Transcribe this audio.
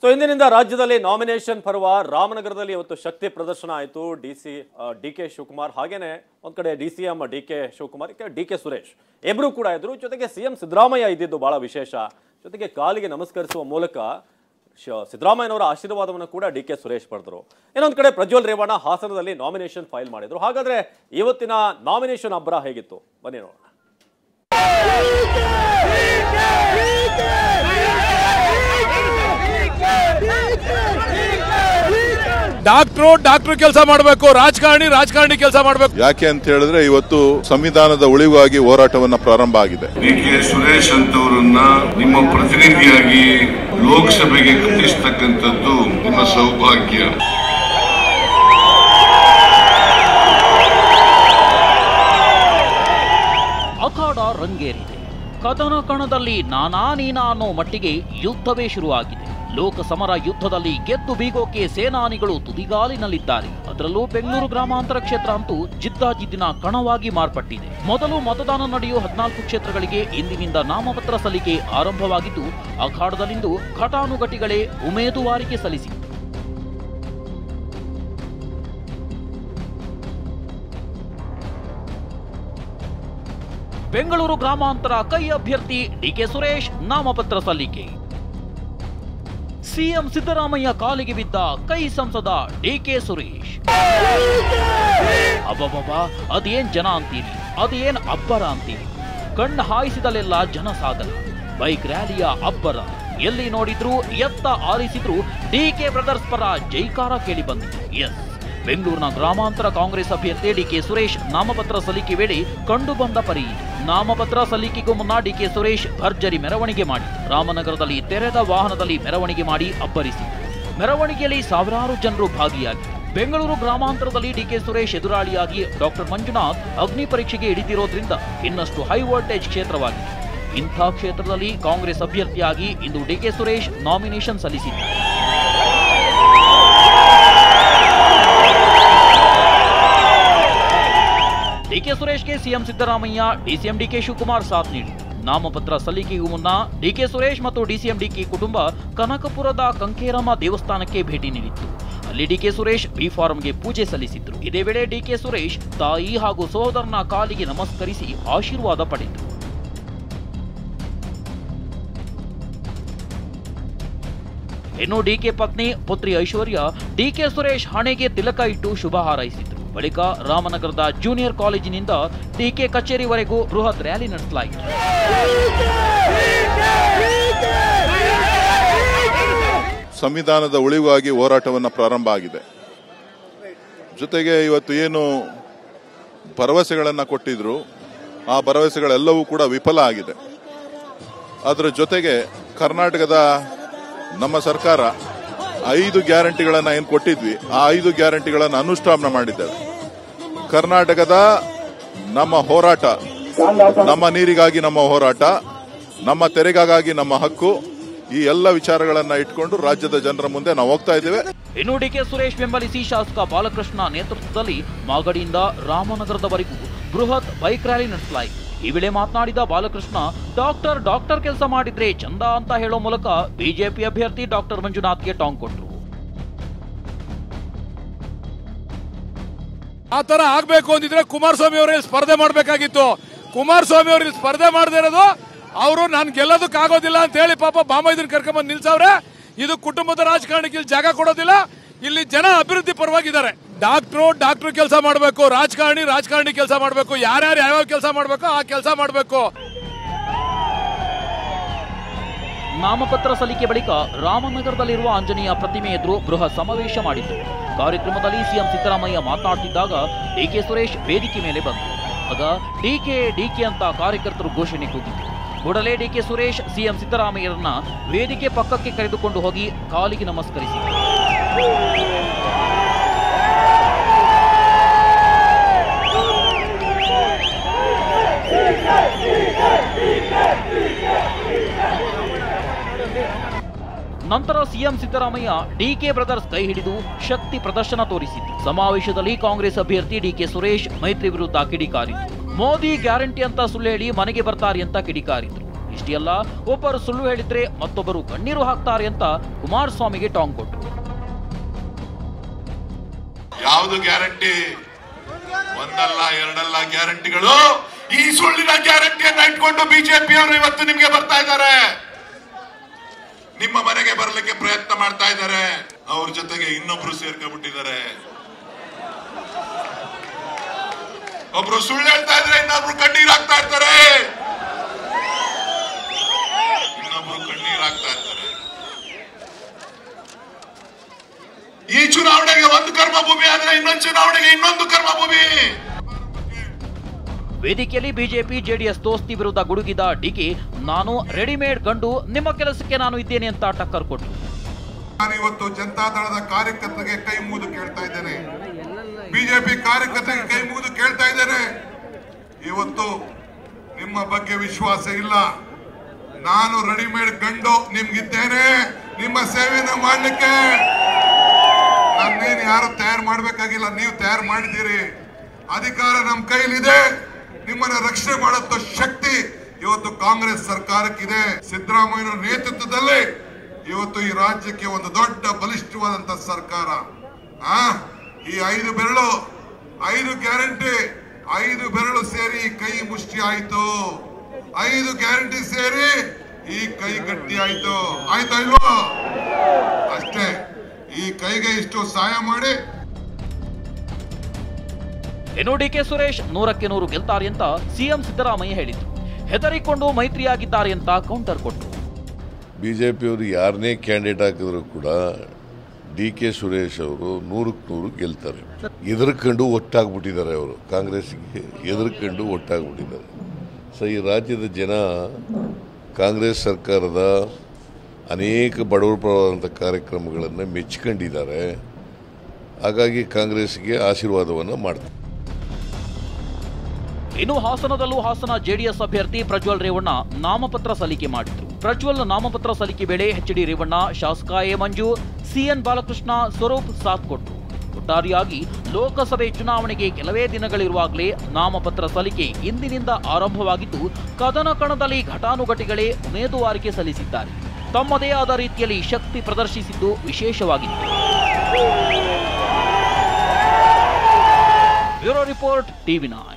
So ಇಂದಿನಿಂದ ರಾಜ್ಯದಲ್ಲಿ nomination ಪರ್ವ ರಾಮನಗರದಲ್ಲಿ ಇವತ್ತು ಶಕ್ತಿ ಪ್ರದರ್ಶನ ಆಯಿತು. ಡಿ.ಕೆ. ಶಿವಕುಮಾರ್ ಹಾಗೇನೆ ಒಂದ್ ಕಡೆ ಡಿ.ಸಿ.ಎಂ ಡಿ.ಕೆ. ಶಿವಕುಮಾರ್ ಡಿ.ಕೆ. ಸುರೇಶ್ ಇಬ್ರು ಕೂಡ ಇದ್ರು. ಜೊತೆಗೆ ಸಿಎಂ ಸಿದ್ದರಾಮಯ್ಯ ಇದ್ದಿದ್ದು ಬಹಳ ವಿಶೇಷ. ಜೊತೆಗೆ ಕಾಲಿಗೆ ನಮಸ್ಕರಿಸುವ ಮೂಲಕ ಸಿದ್ದರಾಮಯ್ಯನವರ ಆಶೀರ್ವಾದವನ್ನು ಕೂಡ ಡಿ.ಕೆ. ಸುರೇಶ್ ಪಡೆದರು. ಇನ್ನೊಂದು ಕಡೆ ಪ್ರಜ್ವಲ್ ರೇವಣ್ಣ ಹಾಸನದಲ್ಲಿ ನಾಮಿನೇಷನ್ ಫೈಲ್ ಮಾಡಿದ್ರು. ಹಾಗಾದ್ರೆ ಇವತ್ತಿನ ನಾಮಿನೇಷನ್ ಅಬ್ಬರ ಹೇಗಿತ್ತು ಬನ್ನಿ ನೋಡೋಣ. ಡಾಕ್ಟ್ರು ಕೆಲಸ ಮಾಡಬೇಕು, ರಾಜಕಾರಣಿ ಕೆಲಸ ಮಾಡಬೇಕು. ಯಾಕೆ ಅಂತ ಹೇಳಿದ್ರೆ ಇವತ್ತು ಸಂವಿಧಾನದ ಉಳಿವಾಗಿ ಹೋರಾಟವನ್ನ ಪ್ರಾರಂಭ ಆಗಿದೆ. ಡಿ.ಕೆ. ಸುರೇಶ್ ಅಂತವರನ್ನ ನಿಮ್ಮ ಪ್ರತಿನಿಧಿಯಾಗಿ ಲೋಕಸಭೆಗೆ ಕಳಿಸತಕ್ಕಂಥದ್ದು ನಿಮ್ಮ ಸೌಭಾಗ್ಯ. ಅಖಾಡ ರಂಗೇರಿದೆ. ಕದನ ಕಣದಲ್ಲಿ ನಾನಾ ನೀನಾ ಅನ್ನೋ ಮಟ್ಟಿಗೆ ಯುದ್ಧವೇ ಶುರುವಾಗಿದೆ. ಲೋಕ ಸಮರ ಯುದ್ಧದಲ್ಲಿ ಗೆದ್ದು ಬೀಗೋಕೆ ಸೇನಾನಿಗಳು ತುದಿಗಾಲಿನಲ್ಲಿದ್ದಾರೆ. ಅದರಲ್ಲೂ ಬೆಂಗಳೂರು ಗ್ರಾಮಾಂತರ ಕ್ಷೇತ್ರ ಅಂತೂ ಜಿದ್ದಾಜಿದ್ದಿನ ಕಣವಾಗಿ ಮಾರ್ಪಟ್ಟಿದೆ. ಮೊದಲು ಮತದಾನ ನಡೆಯುವ 14 ಕ್ಷೇತ್ರಗಳಿಗೆ ಇಂದಿನಿಂದ ನಾಮಪತ್ರ ಸಲ್ಲಿಕೆ ಆರಂಭವಾಗಿದ್ದು, ಅಖಾಡದಲ್ಲಿಂದು ಘಟಾನುಘಟಿಗಳೇ ಉಮೇದುವಾರಿಕೆ ಸಲ್ಲಿಸಿ ಬೆಂಗಳೂರು ಗ್ರಾಮಾಂತರ ಕೈ ಅಭ್ಯರ್ಥಿ ಡಿ.ಕೆ. ಸುರೇಶ್ ನಾಮಪತ್ರ ಸಲ್ಲಿಕೆ. ಸಿಎಂ ಸಿದ್ದರಾಮಯ್ಯ ಕಾಲಿಗೆ ಬಿದ್ದ ಕೈ ಸಂಸದ ಡಿ.ಕೆ. ಸುರೇಶ್. ಅಬ್ಬಬ್ಬಾ, ಅದೇನ್ ಜನ ಅಂತೀರಿ, ಅದೇನ್ ಅಬ್ಬರ ಅಂತೀರಿ. ಕಣ್ಣು ಹಾಯಿಸಿದಲೆಲ್ಲ ಜನಸಾಗರ, ಬೈಕ್ ರ್ಯಾಲಿಯ ಅಬ್ಬರ. ಎಲ್ಲಿ ನೋಡಿದ್ರು ಎತ್ತ ಆರಿಸಿದ್ರು ಡಿ.ಕೆ. ಬ್ರದರ್ಸ್ ಪರ ಜೈಕಾರ ಕೇಳಿ ಬಂದಿದೆ. ಎಸ್, ಬೆಂಗಳೂರಿನ ಗ್ರಾಮಾಂತರ ಕಾಂಗ್ರೆಸ್ ಅಭ್ಯರ್ಥಿ ಡಿ.ಕೆ. ಸುರೇಶ್ ನಾಮಪತ್ರ ಸಲ್ಲಿಕೆ ವೇಳೆ ಕಂಡು ಬಂದ ಪರಿ. ನಾಮಪತ್ರ ಸಲ್ಲಿಕೆಗೂ ಮುನ್ನ ಡಿ.ಕೆ. ಸುರೇಶ್ ಭರ್ಜರಿ ಮೆರವಣಿಗೆ ಮಾಡಿ ರಾಮನಗರದಲ್ಲಿ ತೆರೆದ ವಾಹನದಲ್ಲಿ ಮೆರವಣಿಗೆ ಮಾಡಿ ಅಬ್ಬರಿಸಿ. ಮೆರವಣಿಗೆಯಲ್ಲಿ ಸಾವಿರಾರು ಜನರು ಭಾಗಿಯಾಗಿ ಬೆಂಗಳೂರು ಗ್ರಾಮಾಂತರದಲ್ಲಿ ಡಿ.ಕೆ. ಸುರೇಶ್ ಎದುರಾಳಿಯಾಗಿ ಡಾಕ್ಟರ್ ಮಂಜುನಾಥ್ ಅಗ್ನಿ ಪರೀಕ್ಷೆಗೆ ಇಳಿದಿರೋದ್ರಿಂದ ಇನ್ನಷ್ಟು ಹೈ ವೋಲ್ಟೇಜ್ ಕ್ಷೇತ್ರವಾಗಿದೆ. ಇಂಥ ಕ್ಷೇತ್ರದಲ್ಲಿ ಕಾಂಗ್ರೆಸ್ ಅಭ್ಯರ್ಥಿಯಾಗಿ ಇಂದು ಡಿ.ಕೆ. ಸುರೇಶ್ ನಾಮಿನೇಷನ್ ಸಲ್ಲಿಸಿದ್ದಾರೆ. ಡಿ.ಕೆ. ಸುರೇಶ್ಗೆ ಸಿಎಂ ಸಿದ್ದರಾಮಯ್ಯ, ಡಿಸಿಎಂ ಡಿ.ಕೆ. ಶಿವಕುಮಾರ್ ಸಾಥ್ ನೀಡಿ ನಾಮಪತ್ರ ಸಲ್ಲಿಕೆಗೂ ಮುನ್ನ ಡಿ.ಕೆ. ಸುರೇಶ್ ಮತ್ತು ಡಿಸಿಎಂ ಡಿ.ಕೆ. ಕುಟುಂಬ ಕನಕಪುರದ ಕಂಕೇರಮ್ಮ ದೇವಸ್ಥಾನಕ್ಕೆ ಭೇಟಿ ನೀಡಿತ್ತು. ಅಲ್ಲಿ ಡಿ.ಕೆ. ಸುರೇಶ್ ಬಿ ಫಾರಂಗೆ ಪೂಜೆ ಸಲ್ಲಿಸಿದ್ರು. ಇದೇ ವೇಳೆ ಡಿ.ಕೆ. ಸುರೇಶ್ ತಾಯಿ ಹಾಗೂ ಸಹೋದರನ ಕಾಲಿಗೆ ನಮಸ್ಕರಿಸಿ ಆಶೀರ್ವಾದ ಪಡೆದರು. ಇನ್ನು ಡಿ.ಕೆ. ಪತ್ನಿ ಪುತ್ರಿ ಐಶ್ವರ್ಯ ಡಿ.ಕೆ. ಸುರೇಶ್ ಹಣೆಗೆ ತಿಲಕ ಇಟ್ಟು ಶುಭ ಹಾರೈಸಿದ್ರು. ಬಳಿಕ ರಾಮನಗರದ ಜೂನಿಯರ್ ಕಾಲೇಜಿನಿಂದ ಡಿ.ಕೆ. ಕಚೇರಿವರೆಗೂ ಬೃಹತ್ ರ್ಯಾಲಿ ನಡೆಸಲಾಯಿತು. ಸಂವಿಧಾನದ ಉಳಿವಾಗಿ ಹೋರಾಟವನ್ನ ಪ್ರಾರಂಭ ಆಗಿದೆ. ಜೊತೆಗೆ ಇವತ್ತು ಏನು ಭರವಸೆಗಳನ್ನ ಕೊಟ್ಟಿದ್ರು, ಆ ಭರವಸೆಗಳೆಲ್ಲವೂ ಕೂಡ ವಿಫಲ ಆಗಿದೆ. ಅದರ ಜೊತೆಗೆ ಕರ್ನಾಟಕದ ನಮ್ಮ ಸರ್ಕಾರ 5 ಗ್ಯಾರಂಟಿಗಳನ್ನ ಏನು ಕೊಟ್ಟಿದ್ವಿ, ಆ 5 ಗ್ಯಾರಂಟಿಗಳನ್ನು ಅನುಷ್ಠಾನ ಮಾಡಿದ್ದೇವೆ. ಕರ್ನಾಟಕದ ನಮ್ಮ ಹೋರಾಟ, ನಮ್ಮ ನೀರಿಗಾಗಿ ನಮ್ಮ ಹೋರಾಟ, ನಮ್ಮ ತೆರಿಗೆಗಾಗಿ ನಮ್ಮ ಹಕ್ಕು, ಈ ಎಲ್ಲ ವಿಚಾರಗಳನ್ನ ಇಟ್ಕೊಂಡು ರಾಜ್ಯದ ಜನರ ಮುಂದೆ ನಾವು ಹೋಗ್ತಾ ಇದ್ದೇವೆ. ಇನ್ನು ಡಿ.ಕೆ. ಸುರೇಶ್ ಬೆಂಬಲಿಸಿ ಶಾಸಕ ಬಾಲಕೃಷ್ಣ ನೇತೃತ್ವದಲ್ಲಿ ಮಾಗಡಿಯಿಂದ ರಾಮನಗರದವರೆಗೂ ಬೃಹತ್ ಬೈಕ್ ರ್ಯಾಲಿ ನಡೆಸಲಾಯಿತು. ಈ ವೇಳೆ ಮಾತನಾಡಿದ ಬಾಲಕೃಷ್ಣ, ಡಾಕ್ಟರ್ ಕೆಲಸ ಮಾಡಿದ್ರೆ ಚಂದ ಅಂತ ಹೇಳೋ ಮೂಲಕ ಬಿಜೆಪಿ ಅಭ್ಯರ್ಥಿ ಡಾಕ್ಟರ್ ಮಂಜುನಾಥ್ಗೆ ಟಾಂಗ್ ಕೊಟ್ಟರು. ಆ ತರ ಆಗ್ಬೇಕು ಅಂದಿದ್ರೆ ಕುಮಾರಸ್ವಾಮಿ ಅವರಲ್ಲಿ ಸ್ಪರ್ಧೆ ಮಾಡಬೇಕಾಗಿತ್ತು. ಕುಮಾರಸ್ವಾಮಿ ಅವರಲ್ಲಿ ಸ್ಪರ್ಧೆ ಮಾಡದೇ ಇರೋದು, ಅವರು ನಾನು ಗೆಲ್ಲೋದಕ್ಕಾಗೋದಿಲ್ಲ ಅಂತ ಹೇಳಿ ಪಾಪ ಬಾಮೈದನ್ ಕರ್ಕೊಂಡ್ಬಂದು ನಿಲ್ಸವ್ರೆ. ಇದು ಕುಟುಂಬದ ರಾಜಕಾರಣಕ್ಕೆ ಇಲ್ಲಿ ಜಾಗ ಕೊಡೋದಿಲ್ಲ. ಇಲ್ಲಿ ಜನ ಅಭಿವೃದ್ಧಿ ಪರವಾಗಿದ್ದಾರೆ. ಡಾಕ್ಟ್ರು ಕೆಲಸ ಮಾಡಬೇಕು, ರಾಜಕಾರಣಿ ಕೆಲಸ ಮಾಡಬೇಕು. ಯಾರ್ಯಾರು ಯಾವ್ಯಾವ ಕೆಲಸ ಮಾಡಬೇಕು ಆ ಕೆಲಸ ಮಾಡಬೇಕು. ನಾಮಪತ್ರ ಸಲ್ಲಿಕೆ ಬಳಿಕ ರಾಮನಗರದಲ್ಲಿರುವ ಆಂಜನೇಯ ಪ್ರತಿಮೆ ಎದುರು ಬೃಹತ್ ಸಮಾವೇಶ ಮಾಡಿದ್ರು. ಕಾರ್ಯಕ್ರಮದಲ್ಲಿ ಸಿಎಂ ಸಿದ್ದರಾಮಯ್ಯ ಮಾತನಾಡುತ್ತಿದ್ದಾಗ ಡಿ.ಕೆ. ಸುರೇಶ್ ವೇದಿಕೆ ಮೇಲೆ ಬಂದರು. ಆಗ ಡಿಕೆ ಅಂತ ಕಾರ್ಯಕರ್ತರು ಘೋಷಣೆ ಕೂಗಿದ್ರು. ಕೂಡಲೇ ಡಿ.ಕೆ. ಸುರೇಶ್ ಸಿಎಂ ಸಿದ್ದರಾಮಯ್ಯರನ್ನ ವೇದಿಕೆ ಪಕ್ಕಕ್ಕೆ ಕರೆದುಕೊಂಡು ಹೋಗಿ ಕಾಲಿಗೆ ನಮಸ್ಕರಿಸಿದರು. ನಂತರ ಸಿಎಂ ಸಿದ್ದರಾಮಯ್ಯ ಡಿಕೆ ಬ್ರದರ್ಸ್ ಕೈ ಹಿಡಿದು ಶಕ್ತಿ ಪ್ರದರ್ಶನ ತೋರಿಸಿದ್ರು. ಸಮಾವೇಶದಲ್ಲಿ ಕಾಂಗ್ರೆಸ್ ಅಭ್ಯರ್ಥಿ ಡಿಕೆ ಸುರೇಶ್ ಮೈತ್ರಿ ವಿರುದ್ಧ ಕಿಡಿಕಾರಿದ್ರು. ಮೋದಿ ಗ್ಯಾರಂಟಿ ಅಂತ ಸುಳ್ಳು ಹೇಳಿ ಮನೆಗೆ ಬರ್ತಾರೆ ಅಂತ ಕಿಡಿಕಾರಿದ್ರು. ಇಷ್ಟೇ ಅಲ್ಲ, ಒಬ್ಬರು ಸುಳ್ಳು ಹೇಳಿದ್ರೆ ಮತ್ತೊಬ್ಬರು ಕಣ್ಣೀರು ಹಾಕ್ತಾರೆ ಅಂತ ಕುಮಾರಸ್ವಾಮಿಗೆ ಟಾಂಗ್ ಕೊಟ್ಟರು. ಯಾವುದು ಗ್ಯಾರಂಟಿ? ಒಂದಲ್ಲ ಎರಡಲ್ಲ ಗ್ಯಾರಂಟಿಗಳು. ಈ ಸುಳ್ಳಿನ ಗ್ಯಾರಂಟಿಯನ್ನ ಇಟ್ಕೊಂಡು ಬಿಜೆಪಿ ಅವರು ಇವತ್ತು ನಿಮ್ಗೆ ಬರ್ತಾ ಇದ್ದಾರೆ, ನಿಮ್ಮ ಮನೆಗೆ ಬರಲಿಕ್ಕೆ ಪ್ರಯತ್ನ ಮಾಡ್ತಾ ಇದ್ದಾರೆ. ಅವ್ರ ಜೊತೆಗೆ ಇನ್ನೊಬ್ರು ಸೇರ್ಕೊಂಡ್ಬಿಟ್ಟಿದ್ದಾರೆ. ಒಬ್ರು ಸುಳ್ಳು ಹೇಳ್ತಾ ಇದ್ರೆ ಇನ್ನೊಬ್ರು ಕಣ್ಣೀರ್ ಹಾಕ್ತಾ ಇರ್ತಾರೆ, ಈ ಚುನಾವಣೆಗೆ ಒಂದು ಕರ್ಮಭೂಮಿ ಆದ್ರೆ ಇನ್ನೊಂದು ಚುನಾವಣೆಗೆ ಇನ್ನೊಂದು ಕರ್ಮಭೂಮಿ. ವೇದಿಕೆಯಲ್ಲಿ ಬಿಜೆಪಿ ಜೆಡಿಎಸ್ ದೋಸ್ತಿ ವಿರುದ್ಧ ಗುಡುಗಿದ ಡಿಕೆ, ನಾನು ರೆಡಿಮೇಡ್ ಗಂಡು, ನಿಮ್ಮ ಕೆಲಸಕ್ಕೆ ನಾನು ಇದ್ದೇನೆ ಅಂತ ಟಕ್ಕರ್ ಕೊಟ್ಟರು. ನಾನು ಇವತ್ತು ಜನತಾದಳದ ಕಾರ್ಯಕರ್ತರಿಗೆ ಕೈ ಮುಗಿದು ಕೇಳ್ತಾ ಇದ್ದೇನೆ, ಬಿಜೆಪಿ ಕಾರ್ಯಕರ್ತರಿಗೆ ಕೈ ಮುಗಿದು ಕೇಳ್ತಾ ಇದ್ದೇನೆ, ಇವತ್ತು ನಿಮ್ಮ ಬಗ್ಗೆ ವಿಶ್ವಾಸ ಇಲ್ಲ, ನಾನು ರೆಡಿಮೇಡ್ ಗಂಡು ನಿಮ್ಗಿದ್ದೇನೆ, ನಿಮ್ಮ ಸೇವೆಯನ್ನು ಮಾಡಲಿಕ್ಕೆ ನನ್ನೇನು ಯಾರು ತಯಾರು ಮಾಡಬೇಕಾಗಿಲ್ಲ, ನೀವು ತಯಾರು ಮಾಡಿದ್ದೀರಿ. ಅಧಿಕಾರ ನಮ್ಮ ಕೈಲಿದೆ, ನಿಮ್ಮನ್ನ ರಕ್ಷಣೆ ಮಾಡೋ ಶಕ್ತಿ ಇವತ್ತು ಕಾಂಗ್ರೆಸ್ ಸರ್ಕಾರಕ್ಕಿದೆ. ಸಿದ್ದರಾಮಯ್ಯ ನೇತೃತ್ವದಲ್ಲಿ ಇವತ್ತು ಈ ರಾಜ್ಯಕ್ಕೆ ಒಂದು ದೊಡ್ಡ ಬಲಿಷ್ಠವಾದಂತ ಸರ್ಕಾರ. ಈ 5 ಬೆರಳು, 5 ಗ್ಯಾರಂಟಿ, 5 ಬೆರಳು ಸೇರಿ ಕೈ ಮುಷ್ಟಿ ಆಯ್ತು, 5 ಗ್ಯಾರಂಟಿ ಸೇರಿ ಈ ಕೈ ಗಟ್ಟಿ ಆಯ್ತು. ಆಯ್ತಾ ಇಲ್ವಾ? ಅಷ್ಟೇ. ಈ ಕೈಗೆ ಇಷ್ಟು ಸಹಾಯ ಮಾಡಿ. ಇನ್ನು ಡಿಕೆ ಸುರೇಶ್ 100ಕ್ಕೆ 100 ಗೆಲ್ತಾರೆ ಅಂತ ಸಿಎಂ ಸಿದ್ದರಾಮಯ್ಯ ಹೇಳಿದ್ರು. ಹೆದರಿಕೊಂಡು ಮೈತ್ರಿಯಾಗಿದ್ದಾರೆ ಅಂತ ಕೌಂಟರ್ ಕೊಟ್ಟರು. ಬಿಜೆಪಿಯವರು ಯಾರನ್ನೇ ಕ್ಯಾಂಡಿಡೇಟ್ ಹಾಕಿದ್ರು ಕೂಡ ಡಿಕೆ ಸುರೇಶ್ ಅವರು 100ಕ್ಕೆ 100 ಗೆಲ್ತಾರೆ. ಎದುರ್ಕೊಂಡು ಒಟ್ಟಾಗ್ಬಿಟ್ಟಿದ್ದಾರೆ, ಅವರು ಕಾಂಗ್ರೆಸ್ಗೆ ಎದುರ್ಕೊಂಡು ಒಟ್ಟಾಗ್ಬಿಟ್ಟಿದ್ದಾರೆ. ಸೊ ಈ ರಾಜ್ಯದ ಜನ ಕಾಂಗ್ರೆಸ್ ಸರ್ಕಾರದ ಅನೇಕ ಬಡವರ ಪರವಾದಂಥ ಕಾರ್ಯಕ್ರಮಗಳನ್ನು ಮೆಚ್ಕೊಂಡಿದ್ದಾರೆ. ಹಾಗಾಗಿ ಕಾಂಗ್ರೆಸ್ಗೆ ಆಶೀರ್ವಾದವನ್ನು ಮಾಡ್ತಾರೆ. ಇನ್ನು ಹಾಸನದಲ್ಲೂ ಹಾಸನ ಜೆಡಿಎಸ್ ಅಭ್ಯರ್ಥಿ ಪ್ರಜ್ವಲ್ ರೇವಣ್ಣ ನಾಮಪತ್ರ ಸಲ್ಲಿಕೆ ಮಾಡಿದ್ರು. ಪ್ರಜ್ವಲ್ ನಾಮಪತ್ರ ಸಲ್ಲಿಕೆ ವೇಳೆ ಎಚ್.ಡಿ. ರೇವಣ್ಣ, ಶಾಸಕ ಎ. ಮಂಜು, ಸಿಎನ್ ಬಾಲಕೃಷ್ಣ, ಸ್ವರೂಪ್ ಸಾಥ್ ಕೊಟ್ಟರು. ಒಟ್ಟಾರೆಯಾಗಿ ಲೋಕಸಭೆ ಚುನಾವಣೆಗೆ ಕೆಲವೇ ದಿನಗಳಿರುವಾಗಲೇ ನಾಮಪತ್ರ ಸಲ್ಲಿಕೆ ಇಂದಿನಿಂದ ಆರಂಭವಾಗಿದ್ದು, ಕದನ ಕಣದಲ್ಲಿ ಘಟಾನುಘಟಿಗಳೇ ಉಮೇದುವಾರಿಕೆ ಸಲ್ಲಿಸಿದ್ದಾರೆ. ತಮ್ಮದೇ ಆದ ರೀತಿಯಲ್ಲಿ ಶಕ್ತಿ ಪ್ರದರ್ಶಿಸಿದ್ದು ವಿಶೇಷವಾಗಿತ್ತು. Bureau report, ಟಿವಿ9.